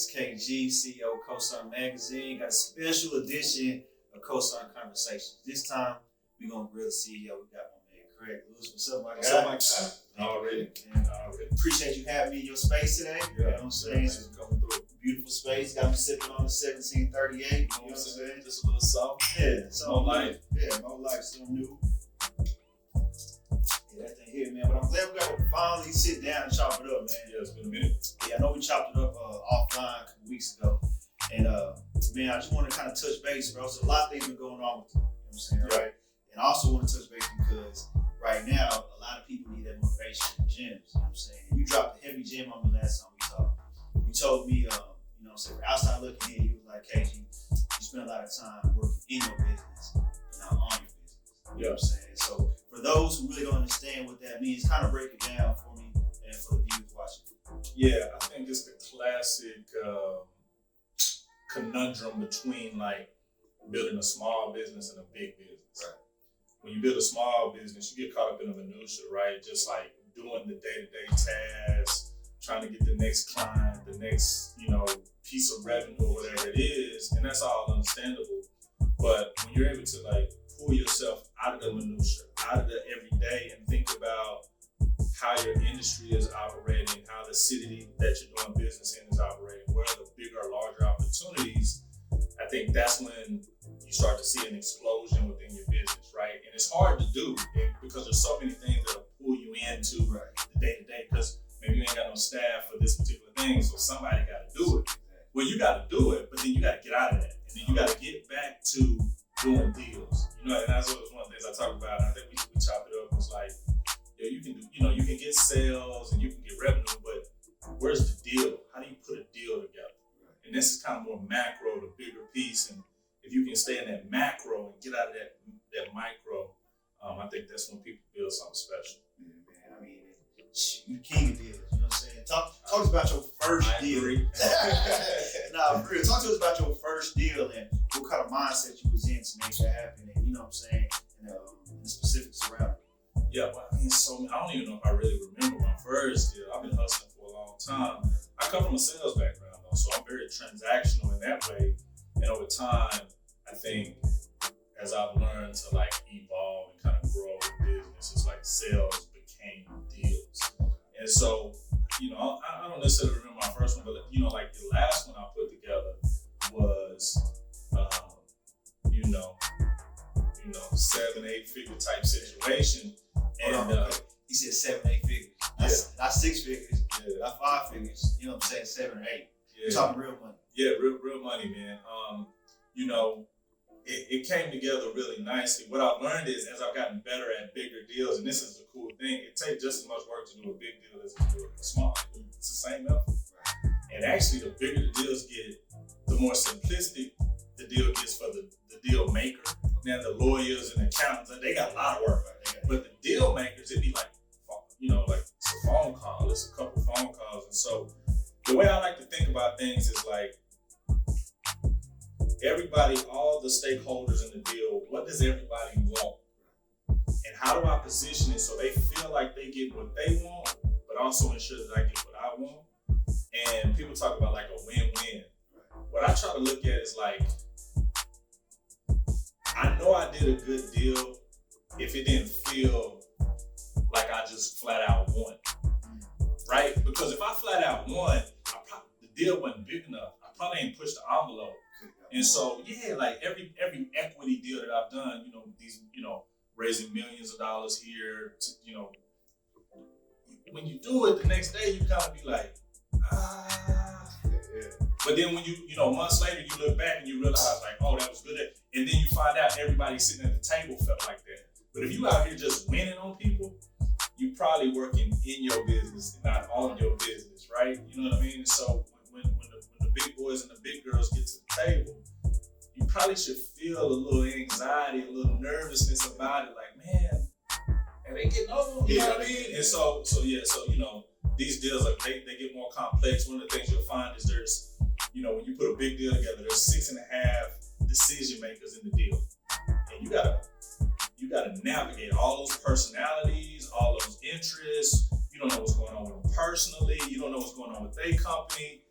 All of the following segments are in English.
This is KG, CEO of COSIGN Magazine. Got a special edition of COSIGN Conversations. This time, we're going to grill the CEO. We got my man, Craig Lewis. What's up, my guy? What's up, Already. Appreciate you having me in your space today. Yeah. You know what I'm saying? It's coming through. beautiful space. Got me sipping on the 1738. You know what I'm saying? Just a little soft. Yeah. So More life. Yeah, more life, something new. Yeah, that thing here, man. But I'm glad we got to finally sit down and chop it up, man. Yeah, it's been a minute. Yeah, I know we chopped it up offline a couple weeks ago. And man, I just want to kind of touch base, bro. So a lot of things been going on with you. You know what I'm saying, Yeah. right? And I also want to touch base because right now, a lot of people need that motivation from gyms. You know what I'm saying? You dropped a heavy gym on me last time we talked. You told me, you know what I'm saying, outside looking in, you was like, KG, you spend a lot of time working in your business, but not on your business. You know what I'm saying? So for those who really don't understand what that means, kind of break it down for me and for the viewers watching. Yeah, I think it's the classic conundrum between like building a small business and a big business. Right. When you build a small business, you get caught up in the minutia, right? Just like doing the day-to-day tasks, trying to get the next client, the next, piece of revenue or whatever it is, and that's all understandable. But when you're able to like pull yourself out of the minutia, out of the everyday, and think about how your industry is operating, how the city that you're doing business in is operating, where are the bigger, larger opportunities, I think that's when you start to see an explosion within your business, right? And it's hard to do because there's so many things that'll pull you into the day-to-day, because maybe you ain't got no staff for this particular thing, so somebody got to do it. Well, you got to do it, but then you got to get out of that. And then you got to get back to doing deals. And that's one of the things I talk about. And I think we chop it up. It's like, you can do, you can get sales and you can get revenue, but where's the deal? How do you put a deal together? And this is kind of more macro, the bigger piece. And if you can stay in that macro and get out of that micro, I think that's when people build something special. Yeah, man. I mean, you king of deals. You know what I'm saying? Talk to us about your first deal. Nah, for real. Talk to us about your first deal and what kind of mindset you was in to make that happen. And you know what I'm saying? And the specifics around it. Yeah, well, I don't even know if I really remember my first deal. I've been hustling for a long time. I come from a sales background though, so I'm very transactional in that way. And over time, I think as I've learned to like evolve and kind of grow the business, it's like sales became deals. And so, I don't necessarily remember my first one, but like the last one I put together was, 7-8 figure type situation. And he said 7-8 figures. Not 6 figures. Yeah. Not 5 figures. You know what I'm saying? 7 or 8. Yeah. You're talking real money. Yeah, real money, man. It came together really nicely. What I've learned is as I've gotten better at bigger deals, and this is the cool thing, it takes just as much work to do a big deal as to do a small. It's the same effort. Right. And actually, the bigger the deals get, the more simplistic the deal gets for the deal maker. Now the lawyers and accountants, they got a lot of work. Right? But the deal makers, it'd be like, like it's a phone call, it's a couple phone calls. And so the way I like to think about things is like, everybody, all the stakeholders in the deal, what does everybody want? And how do I position it so they feel like they get what they want, but also ensure that I get what I want? And people talk about like a win-win. What I try to look at is like, I know I did a good deal if it didn't feel like I just flat out won, right? Because if I flat out won, the deal wasn't big enough. I probably ain't pushed the envelope. And so, like every equity deal that I've done, these, raising millions of dollars here, when you do it the next day, you kind of be like, But then when you months later, you look back and you realize like, oh, that was good. And then you find out everybody sitting at the table felt like that. But if you out here just winning on people, you probably working in your business and not on your business, right? You know what I mean? And so when the big boys and the big girls get to the table, you probably should feel a little anxiety, a little nervousness about it. Like, man, are they getting over them? You know what I mean? And so these deals, like they get more complex. One of the things you'll find is there's, when you put a big deal together, there's 6.5 decision makers in the deal. And you gotta navigate all those personalities, all those interests. You don't know what's going on with them personally. You don't know what's going on with their company,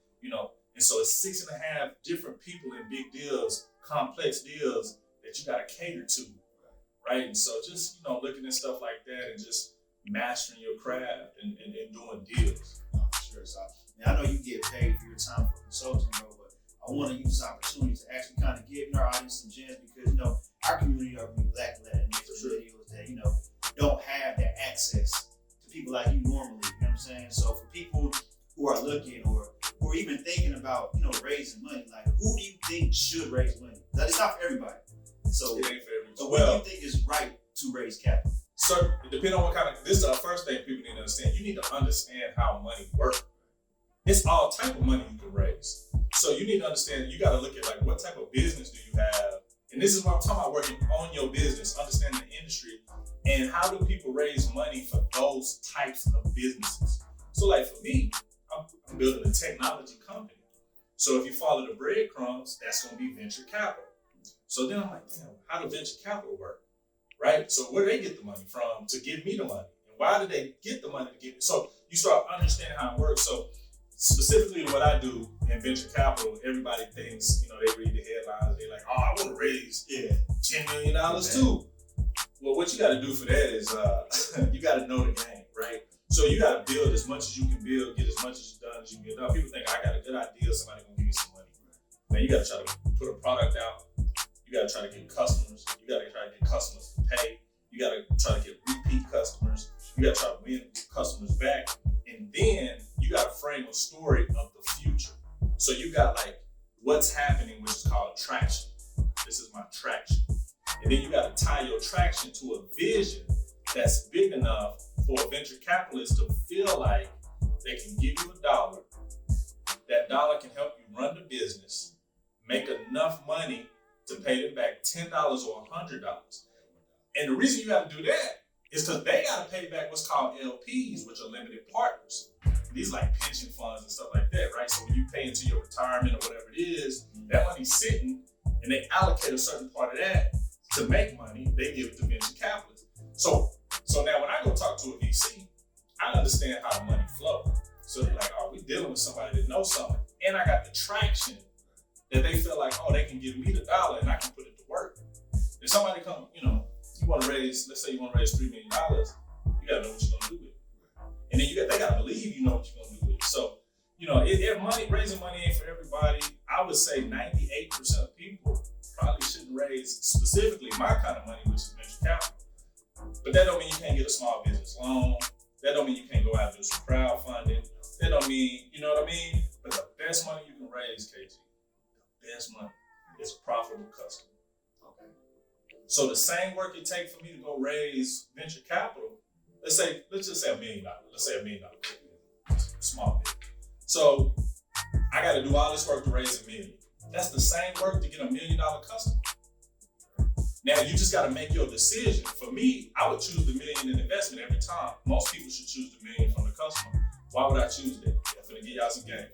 And And so it's 6.5 different people in big deals, complex deals that you got to cater to, right? And so just, looking at stuff like that and just mastering your craft and doing deals. No, for sure. So, I know you get paid for your time for consulting, bro, but I want to use this opportunity to actually kind of give our audience some gems because, our community are really Black Latinx individuals that, don't have that access to people like you normally, you know what I'm saying? So for people who are looking or even thinking about, raising money, like who do you think should raise money? That it's not for everybody. So, it ain't for everybody. So what do you think is right to raise capital? So depending on what kind of, this is the first thing people need to understand. You need to understand how money works. It's all type of money you can raise. So you need to understand, you got to look at like what type of business do you have? And this is what I'm talking about, working on your business, understanding the industry, and how do people raise money for those types of businesses. So like for me, I'm building a technology company. So if you follow the breadcrumbs, that's going to be venture capital. So then I'm like, damn, how does venture capital work? Right? So where do they get the money from to give me the money? And why do they get the money to give me? So you start understanding how it works. So specifically what I do in venture capital, everybody thinks, they read the headlines, they're like, oh, I want to raise $10 million too. Well, what you got to do for that is you got to know the game, right? So you got to build as much as you can build, get as much as you done as you can get done. People think, I got a good idea, somebody going to give me some money. Man, you got to try to put a product out. You got to try to get customers. You got to try to get customers to pay. You got to try to get repeat customers. You got to try to win customers back. And then you got to frame a story of the future. So you got like what's happening, which is called traction. This is my traction. And then you got to tie your traction to a vision that's big enough for a venture capitalist to feel like they can give you $1. That dollar can help you run the business, make enough money to pay them back $10 or $100. And the reason you got to do that is because they got to pay back what's called LPs, which are limited partners. These like pension funds and stuff like that, right? So when you pay into your retirement or whatever it is, that money's sitting and they allocate a certain part of that to make money. They give it to venture capitalists. So now when I go talk to a VC, I understand how the money flows. So they're like, oh, we dealing with somebody that knows something. And I got the traction that they feel like, oh, they can give me the $1 and I can put it to work. If somebody come, you want to raise, let's say you want to raise $3 million, you got to know what you're going to do with it. And then they got to believe you know what you're going to do with it. So, raising money ain't for everybody. I would say 98% of people probably shouldn't raise specifically my kind of money, which is venture capital. But that don't mean you can't get a small business loan. That don't mean you can't go out and do some crowdfunding. That don't mean, you know what I mean? But the best money you can raise, KG, the best money is profitable customer. Okay. So the same work it takes for me to go raise venture capital, let's just say $1 million. Let's say $1 million. Small bit. So I got to do all this work to raise $1 million. That's the same work to get $1 million customer. Now you just got to make your decision. For me, I would choose the $1 million in investment every time. Most people should choose the $1 million from the customer. Why would I choose that? I'm finna give y'all some game.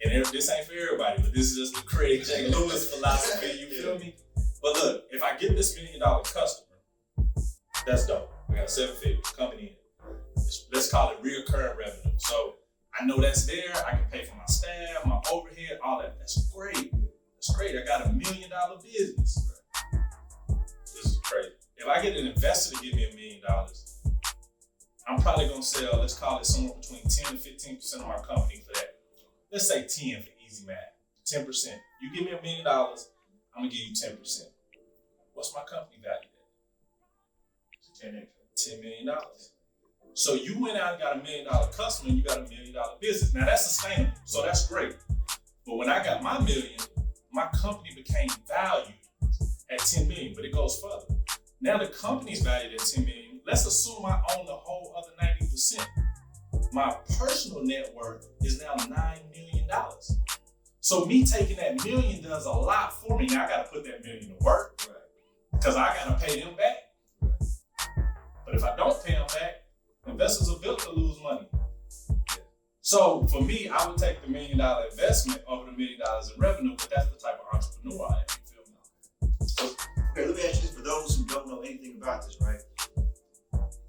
And this ain't for everybody, but this is just the Craig J. Lewis philosophy. You feel me? But look, if I get this $1 million customer, that's dope. I got 7 figures coming in. Let's call it reoccurring revenue. So I know that's there. I can pay for my staff, my overhead, all that. That's great. That's great. I got $1 million business. This is crazy. If I get an investor to give me $1 million, I'm probably gonna sell, let's call it somewhere between 10 to 15% of my company for that. Let's say 10 for easy math. 10%. You give me $1 million, I'm gonna give you 10%. What's my company value at? $10 million. So you went out and got $1 million customer and you got $1 million business. Now that's sustainable, so that's great. But when I got my $1 million, my company became valued at $10 million, but it goes further. Now the company's valued at $10 million. Let's assume I own the whole other 90%. My personal net worth is now $9 million. So me taking that $1 million does a lot for me. Now I gotta put that $1 million to work, because I gotta pay them back. But if I don't pay them back, investors are built to lose money. So for me, I would take the $1 million investment over the $1 million in revenue, but that's the type of entrepreneur I am. You feel me? So, okay, let me ask you this for those who don't know anything about this, right?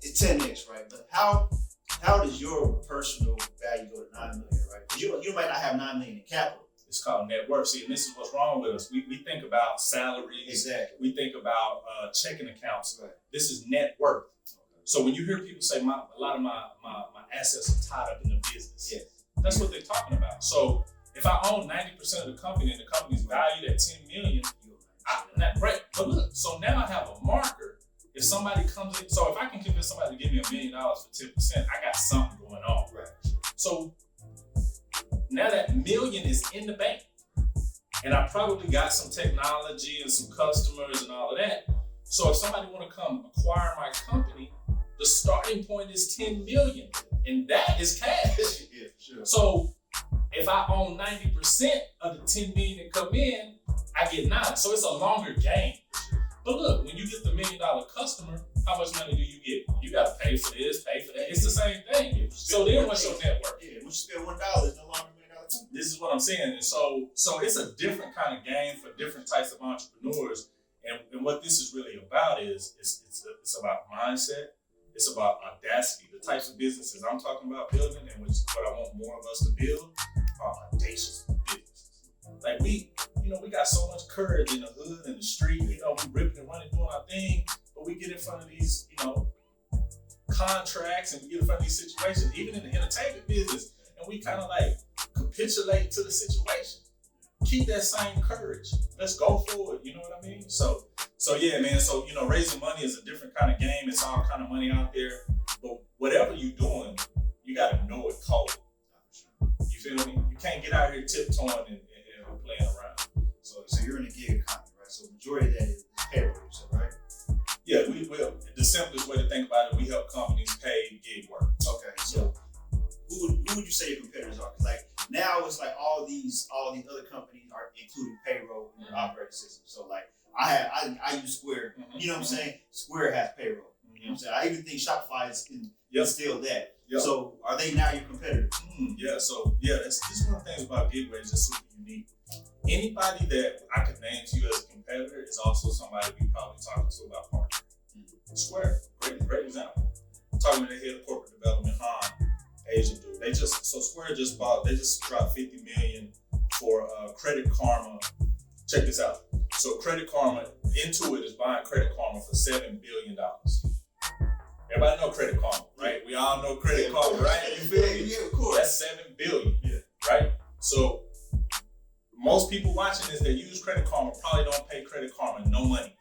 It's 10x, right? But how does your personal value go to $9 million, right? Because you might not have $9 million in capital. It's called net worth. See, and this is what's wrong with us. We think about salaries. Exactly. We think about checking accounts. Right. This is net worth. So when you hear people say a lot of my assets are tied up in the business, that's what they're talking about. So if I own 90% of the company and the company's valued at $10 million, right? But look, so now I have a marker. If somebody comes in, so if I can convince somebody to give me $1 million for 10%, I got something going on. Right. So now that $1 million is in the bank, and I probably got some technology and some customers and all of that. So if somebody want to come acquire my company, the starting point is $10 million, and that is cash. Yeah, sure. So if I own 90% of the $10 million that come in, I get 9. So it's a longer game. But look, when you get the $1 million customer, how much money do you get? You got to pay for this, pay for that. It's the same thing. So then what's your net worth? Yeah, when you spend $1, it's no longer $1 million. This is what I'm saying. And so it's a different kind of game for different types of entrepreneurs. And what this is really about is it's about mindset. It's about audacity. The types of businesses I'm talking about building, and which what I want more of us to build, are audacious businesses. Like we got so much courage in the hood and the street. We ripping and running, doing our thing, but we get in front of these, contracts, and we get in front of these situations, even in the entertainment business, and we kind of like capitulate to the situation. Keep that same courage. Let's go forward. You know what I mean? So yeah, man. So raising money is a different kind of game. It's all kind of money out there. But whatever you're doing, you got to know it cold. You feel me? You can't get out here tiptoeing and playing around. So you're in the gig economy, right? So the majority of that is payroll, you said, right? Yeah, we will. The simplest way to think about it, we help companies pay gig work. Okay. So who would you say your competitors are? Because like now it's like all these other companies are including payroll in their operating system. So like I use Square. You know what I'm saying? Square has payroll. You know what I'm saying? I even think Shopify is still that. Yep. So are they now your competitors? Yeah. So this is one of the things about GigWage that's super unique. Anybody that I could name to you as a competitor is also somebody we probably talking to about partnering. Square, great example. I'm talking to the head of corporate development, Asian dude. Square just dropped $50 million for Credit Karma. Check this out. So Credit Karma, Intuit is buying Credit Karma for $7 billion. Everybody know Credit Karma, right? We all know Credit Karma, right? You feel me? Yeah, of course. That's $7 billion, right? So most people watching this that use Credit Karma probably don't pay Credit Karma no money.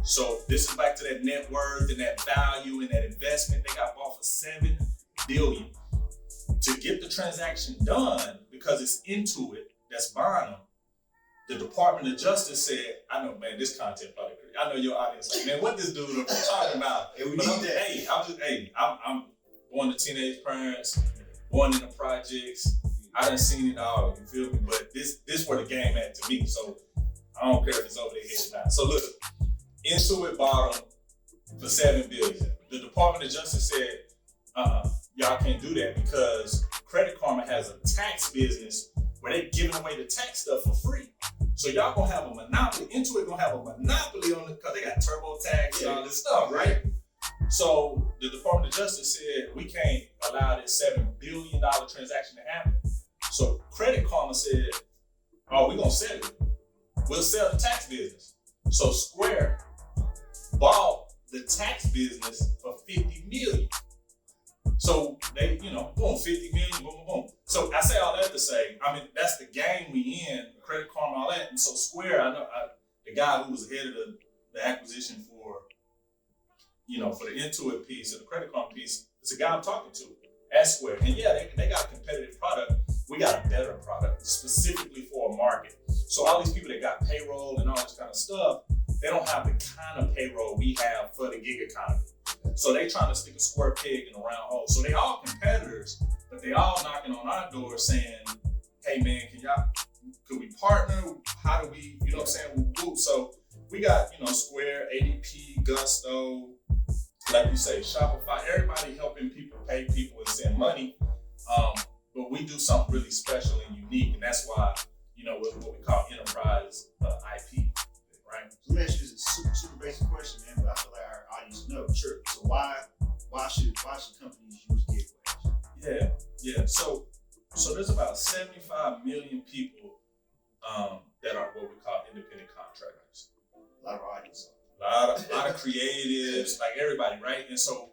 So this is back to that net worth and that value and that investment. They got bought for $7 billion. To get the transaction done, because it's Intuit that's buying them, the Department of Justice said, I know, man, this content probably crazy. I know your audience like, man, what this dude I'm talking about? Hey, we need that. I'm born to teenage parents, born in the projects. I done seen it all, you feel me? But this where the game at to me. So I don't care if it's over their head or not. So look, Intuit bought them for $7 billion. The Department of Justice said, y'all can't do that because Credit Karma has a tax business where they're giving away the tax stuff for free. So y'all gonna have a monopoly. Intuit gonna have a monopoly on it because they got TurboTax and all this stuff, right? So the Department of Justice said we can't allow this $7 billion transaction to happen. So Credit Karma said, oh, we're gonna sell it. We'll sell the tax business. So Square bought the tax business for $50 million. So they, boom, 50 million, boom, boom, boom. So I say all that to say, I mean, that's the game we in, Credit Karma, all that. And so Square, I know the guy who was head of the acquisition for the Intuit piece and the Credit Karma piece, it's a guy I'm talking to at Square. And yeah, they got a competitive product. We got a better product specifically for a market. So all these people that got payroll and all this kind of stuff, they don't have the kind of payroll we have for the gig economy. So they trying to stick a square peg in a round hole. So they all competitors, but they all knocking on our door saying, hey man, could we partner? How do we, you know what I'm saying? So we got, Square, ADP, Gusto, like you say, Shopify, everybody helping people pay people and send money. But we do something really special and unique. And that's why, what we call enterprise IP, right? So let me ask you this super basic question, man, but I feel like our audience know. Sure. So why should companies use GigWage? Yeah. So So there's about 75 million people that are what we call independent contractors. A lot of audience. A lot of creatives, like everybody, right? And so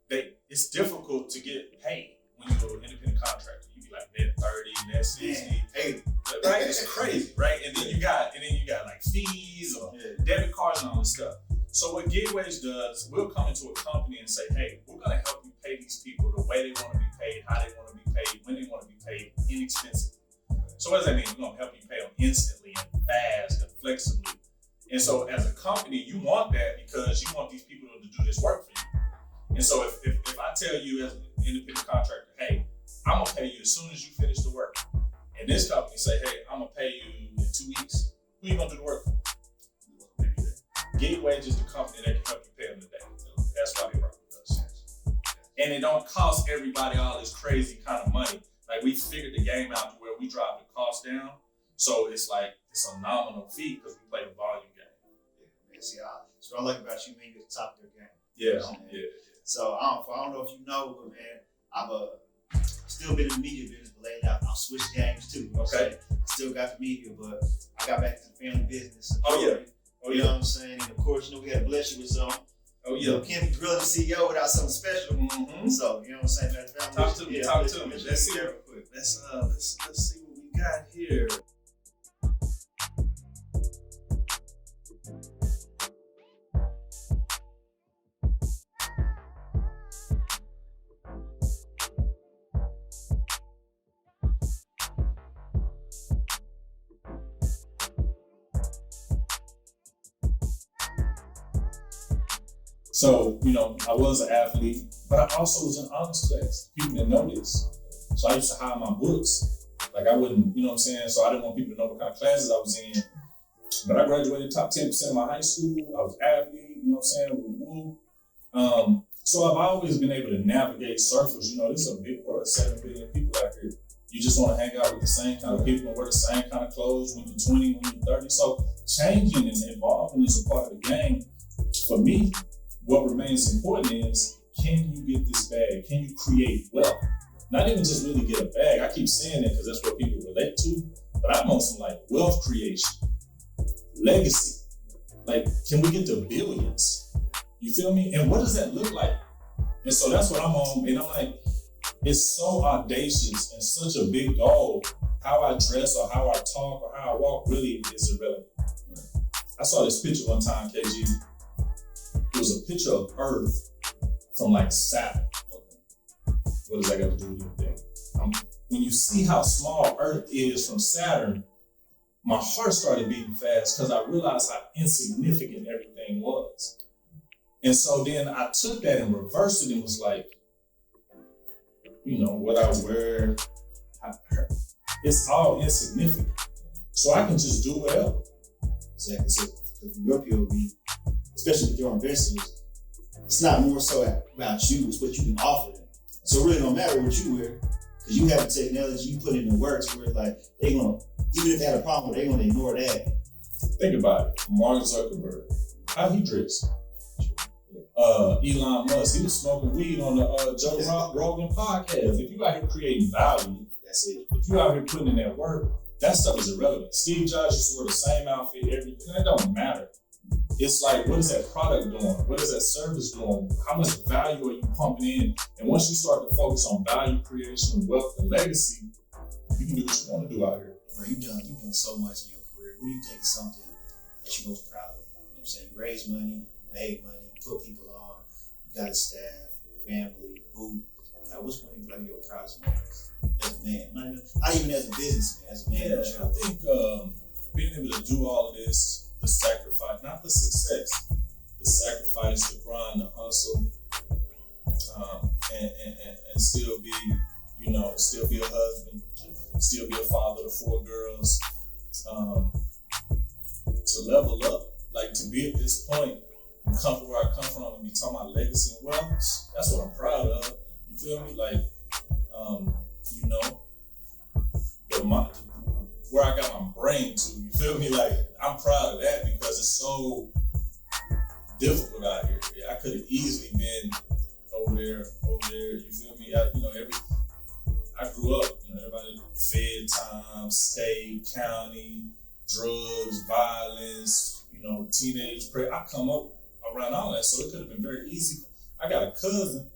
it's difficult to get paid when you're an independent contractor. You be like net 30, net 60, 80, right? It's crazy, right? And then you got like fees or debit cards and all this stuff. So what GigWage does, we'll come into a company and say, hey, we're gonna help you pay these people the way they want to be paid, how they want to be paid, when they want to be paid, inexpensively. So what does that mean? We're gonna help you pay them instantly and fast and flexibly. And so as a company, you want that because you want these people to do this work for you. And so if I tell you as an independent contractor, hey, I'm gonna pay you as soon as you finish the work, and this company say, hey, I'm gonna pay you in 2 weeks, who you gonna do the work for? GigWage is the company that can help you pay them today. That's why they work with us. And it don't cost everybody all this crazy kind of money. Like we figured the game out to where we drive the cost down. So it's like, it's a nominal fee because we play the volume game. Yeah, see, so what I like about you, man, you're at the top of their game. Yeah. So I don't know if you know, but man, I've still been in the media business, but lately I've switched games too. Okay. Still got the media, but I got back to the family business. You know what I'm saying? And of course, we had to bless you with some. You can't be Grillin The CEO without something special. Mm-hmm. So, you know what I'm saying? Talk to me. Let's see real quick. Let's see what we got here. So, I was an athlete, but I also was in honors class. People didn't know this. So I used to hide my books. Like I wouldn't, you know what I'm saying? So I didn't want people to know what kind of classes I was in. But I graduated top 10% of my high school. I was an athlete, you know what I'm saying? So I've always been able to navigate circles. This is a big world, 7 billion people out here. You just want to hang out with the same kind of people and wear the same kind of clothes when you're 20, when you're 30. So changing and evolving is a part of the game. For me, what remains important is, can you get this bag? Can you create wealth? Not even just really get a bag. I keep saying that because that's what people relate to, but I'm on some like wealth creation, legacy. Like, can we get to billions? You feel me? And what does that look like? And so that's what I'm on. And I'm like, it's so audacious and such a big goal. How I dress or how I talk or how I walk really is irrelevant. I saw this picture one time, KG. It was a picture of Earth from like Saturn. What does that got to do with anything? When you see how small Earth is from Saturn, my heart started beating fast because I realized how insignificant everything was. And so then I took that and reversed it and was like, what I wear, it's all insignificant. So I can just do whatever. Exactly. So from your POV, especially with your investors, it's not more so about you, it's what you can offer them. So it really don't matter what you wear, because you have the technology, you put in the works where like they gonna, even if they had a problem, they gonna ignore that. Think about it. Mark Zuckerberg, how he dressed. Elon Musk, he was smoking weed on the Joe Rogan podcast. If you out here creating value, that's it. If you out here putting in that work, that stuff is irrelevant. Steve Jobs used to wear the same outfit every day. That don't matter. It's like, what is that product doing? What is that service doing? How much value are you pumping in? And once you start to focus on value creation, wealth, and legacy, you can do what you want to do out here. Bro, you've done so much in your career. What do you think is something that you're most proud of? You know what I'm saying? You raised money, you made money, you put people on, you got a staff, family, who. What's one of your proudest moments as a man? Not even as a businessman, as a man. Yeah, I think being able to do all of this, the sacrifice, not the success, the sacrifice, the grind, the hustle, and still be, still be a husband, still be a father of 4 girls, to level up, like to be at this point and come from where I come from and be talking about legacy and wealth. That's what I'm proud of. You feel me? Like, where I got my brain to, you feel me? Like, I'm proud of that because it's so difficult out here. I could have easily been over there, you feel me? I grew up, everybody Fed time, state, county, drugs, violence, teenage prayer. I come up around all that, so it could have been very easy. I got a cousin,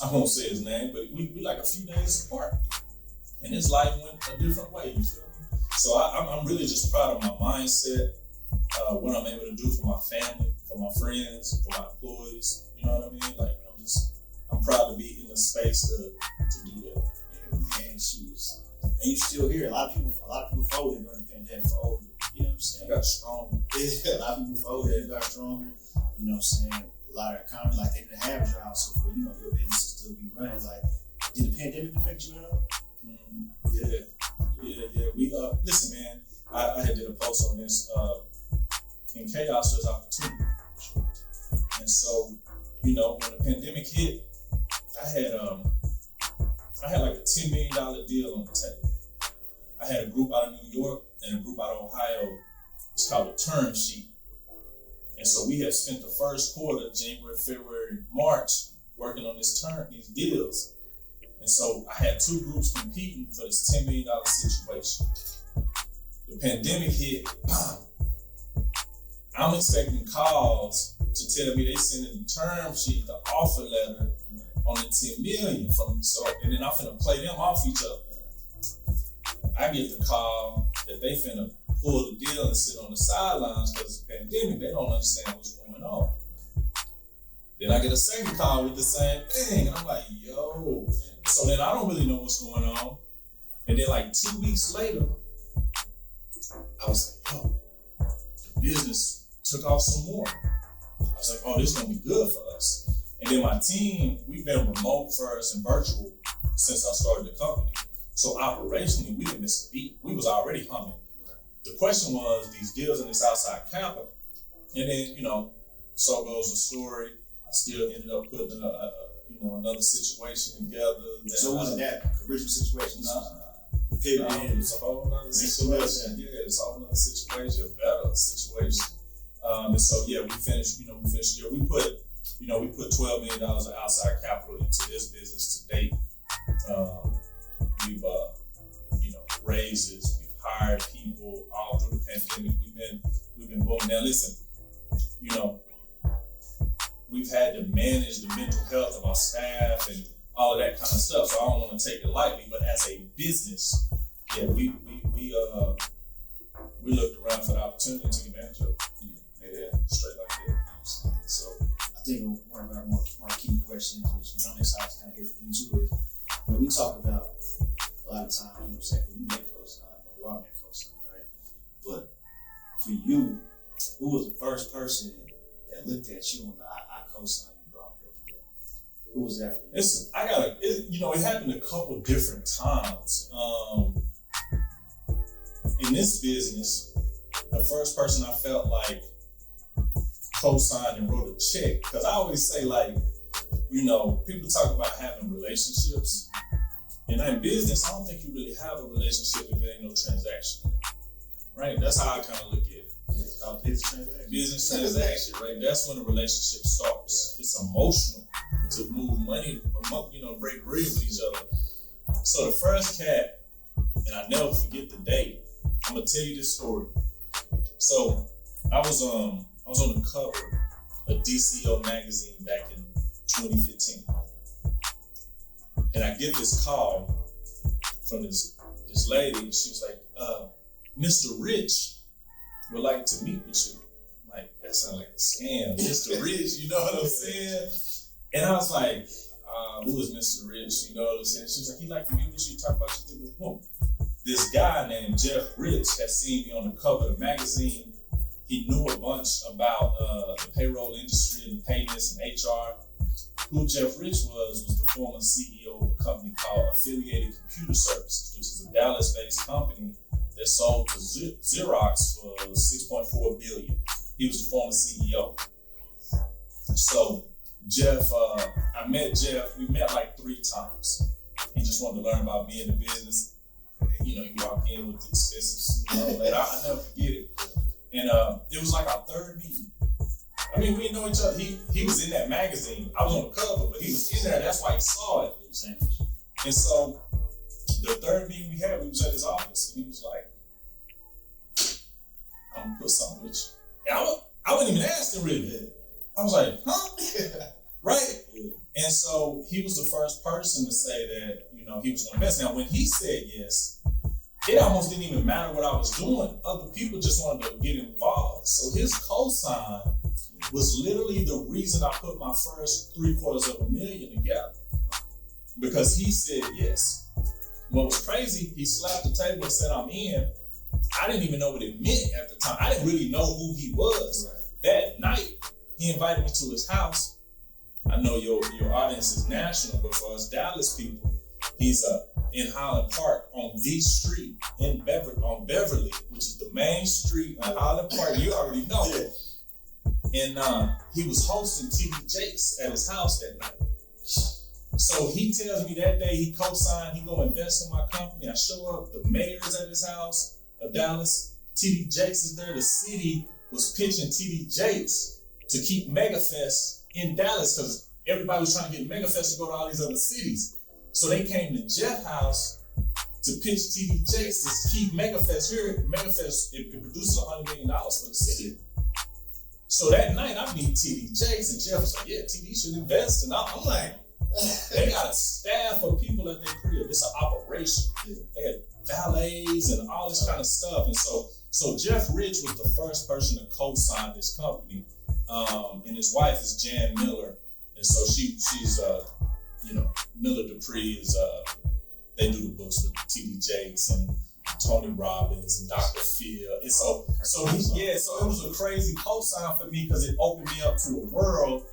I won't say his name, but we like a few days apart. And his life went a different way, you feel me? So I'm really just proud of my mindset, what I'm able to do for my family, for my friends, for my employees, you know what I mean? Like, I'm proud to be in the space to do that. Yeah, man, shoes. And you still here. A lot of people folded during the pandemic. Folded, you know what I'm saying? I got stronger. Yeah, a lot of people folded, got stronger. You know what I'm saying? A lot of economy, like they didn't have jobs, so for your business to still be running. Like, did the pandemic affect you at all? Yeah. We listen, man. I had did a post on this. In chaos, there's opportunity, and so when the pandemic hit, I had like a $10 million deal on the table. I had a group out of New York and a group out of Ohio. It's called a term sheet. And so we had spent the first quarter, January, February, March, working on these deals. And so I had two groups competing for this $10 million situation. The pandemic hit, bam. I'm expecting calls to tell me they sending the term sheet, the offer letter on the 10 million and then I'm finna play them off each other. I get the call that they finna pull the deal and sit on the sidelines because of the pandemic. They don't understand what's going on. Then I get a second call with the same thing, and I'm like, yo. So then I don't really know what's going on. And then like 2 weeks later, I was like, yo, the business took off some more. I was like, oh, this is gonna be good for us. And then my team, we've been remote first and virtual since I started the company. So operationally, we didn't miss a beat. We was already humming. The question was these deals in this outside capital. And then, so goes the story. I still ended up putting another situation together. So wasn't that original situation? It's a whole other situation. Yeah, it's a whole other situation, a better situation. And so we finished the year. We put $12 million of outside capital into this business to date. We've raises, we've hired people all through the pandemic. We've been booming. Now listen, we've had to manage the mental health of our staff and all of that kind of stuff. So I don't want to take it lightly, but as a business, we looked around for the opportunity and took advantage of it. Straight like that. So I think one of our more key questions, which I'm excited to kind of hear from you too, is when we talk about a lot of times, when you make COSIGN, or I make COSIGN, right? But for you, who was the first person that looked at you and I COSIGN you, bro? Who was that for you? It happened a couple different times. In this business, the first person I felt like co-signed and wrote a check, because I always say, people talk about having relationships, and in business, I don't think you really have a relationship if there ain't no transaction, right? That's how I kind of look at it. It's called business transaction, right? That's when the relationship starts. Right. It's emotional to move money, break bread with each other. So the first cat, and I never forget the date. I'm gonna tell you this story. So I was on the cover of DCO magazine back in 2015. And I get this call from this lady. She was like, Mr. Rich would like to meet with you. I'm like, that sounds like a scam. Mr. Rich, you know what I'm saying? And I was like, who is Mr. Rich? You know what I'm saying? She was like, he'd like to meet with you, talk about your thing. Boom. This guy named Jeff Rich had seen me on the cover of the magazine. He knew a bunch about the payroll industry and the payments and HR. Who Jeff Rich was the former CEO of a company called Affiliated Computer Services, which is a Dallas-based company that sold to Xerox for $6.4 billion. He was the former CEO. So Jeff, I met Jeff. We met like 3 times. He just wanted to learn about me and the business. You walk in with the expensive suit and all that. I never forget it. And it was like our 3rd meeting. I mean, we didn't know each other. He was in that magazine. I was on the cover, but he was in there. That's why he saw it. And so the third meeting we had, we was at his office, and he was like, I'm gonna put something with you. And I wouldn't even ask him really. Yeah. I was like, huh? Right? Yeah. And so he was the first person to say that, he was gonna invest. Now, when he said yes, it almost didn't even matter what I was doing. Other people just wanted to get involved. So his cosign was literally the reason I put my first $750,000 together. Because he said yes. What was crazy, he slapped the table and said, I'm in. I didn't even know what it meant at the time. I didn't really know who he was. Right. That night, he invited me to his house. I know your audience is national, but for us Dallas people, he's in Highland Park on V Street on Beverly, which is the main street in Highland Park. You already know. Yeah. And he was hosting TD Jakes at his house that night. So he tells me that day he co-signed, he go invest in my company. I show up, the mayor's at his house of Dallas. TD Jakes is there. The city was pitching TD Jakes to keep MegaFest in Dallas because everybody was trying to get MegaFest to go to all these other cities. So they came to Jeff's house to pitch TD Jakes to keep MegaFest here. MegaFest, it produces $100 million for the city. So that night I meet TD Jakes and Jeff was like, yeah, TD should invest. And I'm like, they got a staff of people at their crib. It's an operation. They had valets and all this kind of stuff. And so Jeff Rich was the first person to co-sign this company. And his wife is Jan Miller. And so she's Miller Dupree is, they do the books with TD Jakes and Tony Robbins and Dr. Phil. And so it was a crazy co-sign for me because it opened me up to a world,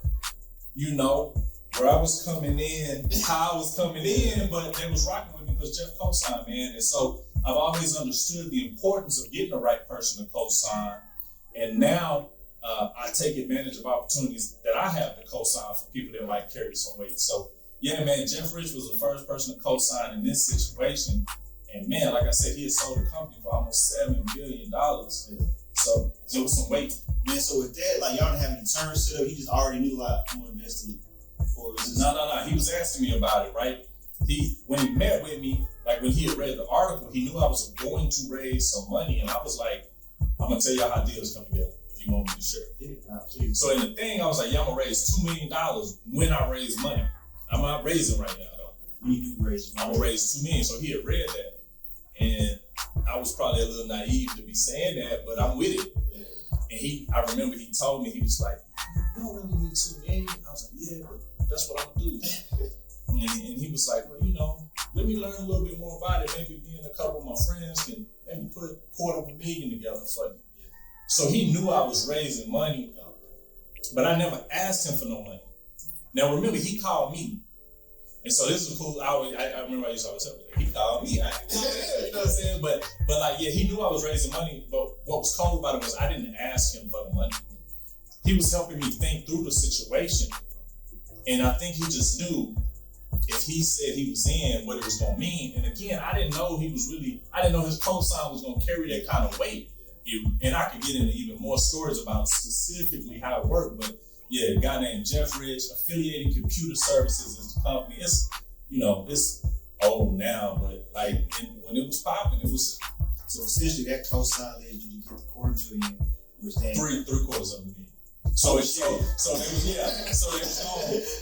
where I was coming in, how I was coming in, but they was rocking with me because Jeff co-signed, man. And so I've always understood the importance of getting the right person to co-sign. And now I take advantage of opportunities that I have to co-sign for people that might carry some weight. So yeah, man, Jeff Rich was the first person to co-sign in this situation. And man, like I said, he had sold the company for almost $7 billion. Yeah. So there was some weight. Man, so with that, like y'all didn't have any terms set up, he just already knew like who invested. No. He was asking me about it, right? When he met with me, like when he had read the article, he knew I was going to raise some money, and I was like, I'm gonna tell y'all how deals come together if you want me to share. Yeah, so in the thing, I was like, yeah, I'm gonna raise $2 million when I raise money. I'm not raising right now though. When you do raise, I'm gonna raise $2 million. So he had read that, and I was probably a little naive to be saying that, but I'm with it. Yeah. And I remember he told me, he was like, you don't really need $2 million. I was like, yeah, but that's what I'm gonna do. And he was like, well, let me learn a little bit more about it. Maybe me and a couple of my friends can maybe put $250,000 together for you. Yeah. So he knew I was raising money, but I never asked him for no money. Now remember, he called me. And so this is cool. I remember I used to always say, he called me. You know what I'm saying? But like, yeah, he knew I was raising money. But what was cool about it was I didn't ask him for the money. He was helping me think through the situation. And I think he just knew if he said he was in, what it was going to mean. And again, I didn't know his cosign was going to carry that kind of weight. And I could get into even more stories about specifically how it worked. But yeah, a guy named Jeff Rich, Affiliated Computer Services is the company. It's, it's old now, but like when it was popping, it was. So essentially that cosign led you to get the $250,000, which then $750,000. So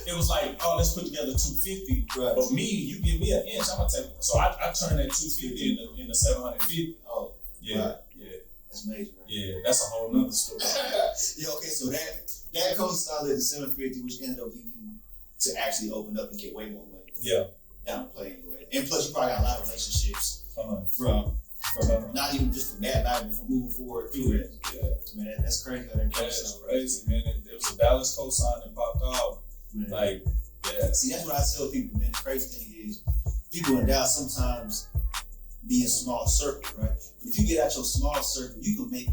it was like, oh, let's put together 250. Right. But me, you give me an inch, I'm gonna take it. So I turned that 250 into 750. Oh, yeah, right. Yeah. That's major. Right? Yeah, that's a whole nother story. Yeah, okay, so that cosign led to 750, which ended up leading you to actually open up and get way more money. Yeah. Down the play anyway. And plus you probably got a lot of relationships from not even just from that night, but from moving forward through it. Yeah. Man, that's crazy. That's crazy, man. It was a Dallas cosign that popped off. Man. Like, yeah. See, that's what I tell people, man. The crazy thing is, people in Dallas sometimes be in small circles, right? But if you get out your small circle, you can make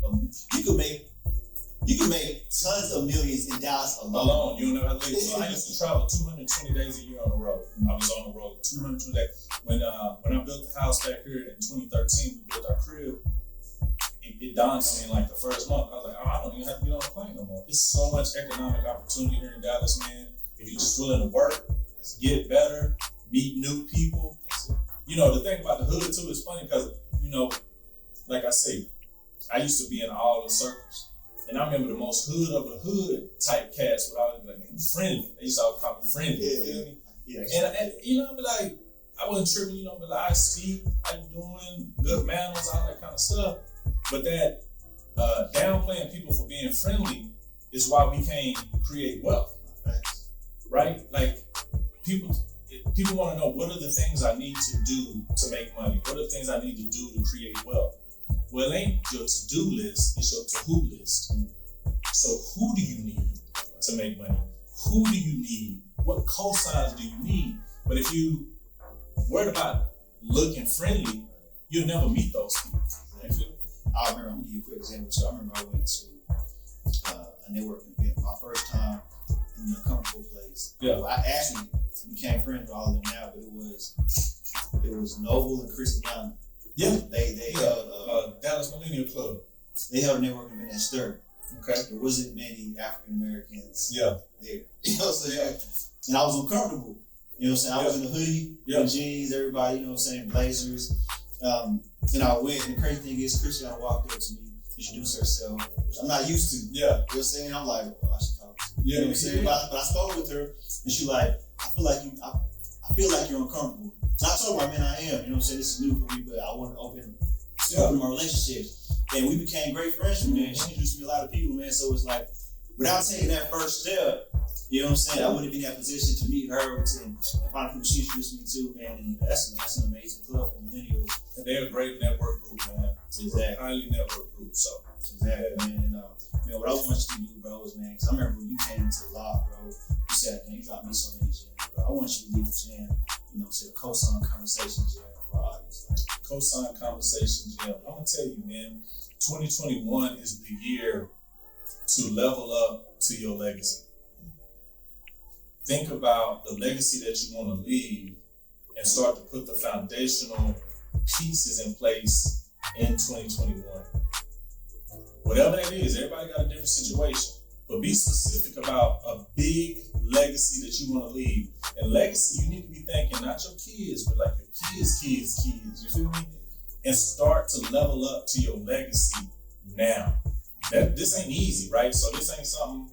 tons of millions in Dallas alone. You know what I mean? So I used to travel 220 days a year on the road. I was on the road 220 days. When I built the house back here in 2013, we built our crib. It dawned on me in like the first month. I was like, oh, I don't even have to get on a plane no more. There's so much economic opportunity here in Dallas, man. If you're just willing to work, get better, meet new people, you know, the thing about the hood too is funny because, you know, like I say, I used to be in all the circles. And I remember the most hood of the hood type cats where I was like, friendly. They used to always call me friendly. You feel me? Yeah. And you know, I'd be like, I wasn't tripping, you know, but like, I speak, how you doing, good manners, all that kind of stuff. But that downplaying people for being friendly is why we can't create wealth, right? Like people want to know, what are the things I need to do to make money? What are the things I need to do to create wealth? Well, it ain't your to-do list, it's your to-who list. So who do you need to make money? Who do you need? What cosigns do you need? But if you worried about looking friendly, you'll never meet those people. I remember, I'm gonna give you a quick example too. I remember I went to a networking event, my first time in a comfortable place. Yeah. Well, I actually became friends with all of them now, but it was Noble and Christiana. Yeah. They held Dallas Millennial Club. They held a networking event at Stir. Okay. There wasn't many African Americans there. You know what I'm saying? And I was uncomfortable. You know what I'm saying? I was in a hoodie, jeans, everybody, you know what I'm saying, blazers. And I went, and the crazy thing is, Christiana walked up to me, introduced herself, which I'm not used to. Yeah. You know what I'm saying? I'm like, oh, I should talk to you. You know what I'm saying? But I spoke with her, and she like, I feel like you're uncomfortable. And I told her, man, I am. You know what I'm saying? This is new for me, but I want to open my relationships. And we became great friends from there. She introduced me to a lot of people, man. So it's like, without taking that first step, you know what I'm saying? I wouldn't be in that position to meet her and find people she introduced me to, man. And that's an amazing club for millennials. And they're a great network group, man. Exactly. Highly network group, so. Exactly, man. Man, what I want you to do, bro, is, man, because I remember when you came into the loft, bro, you said, man, you dropped me so many gems, bro. I want you to leave the gym, you know, say the COSIGN conversation gym for our audience. Like, COSIGN conversation gym. I'm going to tell you, man, 2021 is the year to level up to your legacy. Think about the legacy that you want to leave and start to put the foundational pieces in place in 2021. Whatever that is, everybody got a different situation, but be specific about a big legacy that you want to leave. And legacy, you need to be thinking not your kids, but like your kids. You feel me? And start to level up to your legacy now. This ain't easy, right? So this ain't something,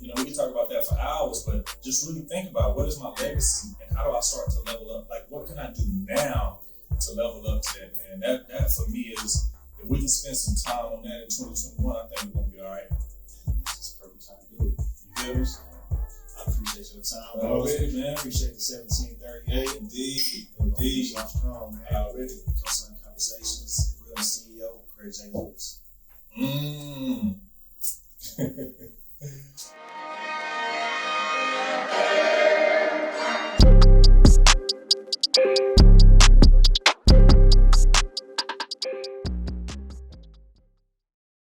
you know, we can talk about that for hours, but just really think about, what is my legacy and how do I start to level up? Like, what can I do now to level up to that, man? That for me is, if we can spend some time on that in 2021, I think we're going to be all right. It's the perfect time to do it. You feel me? I appreciate your time, bro. Already, man. Appreciate the 1738. Indeed. I'm strong, man. Already. COSIGN Conversations, Grillin The CEO, Craig J. Lewis.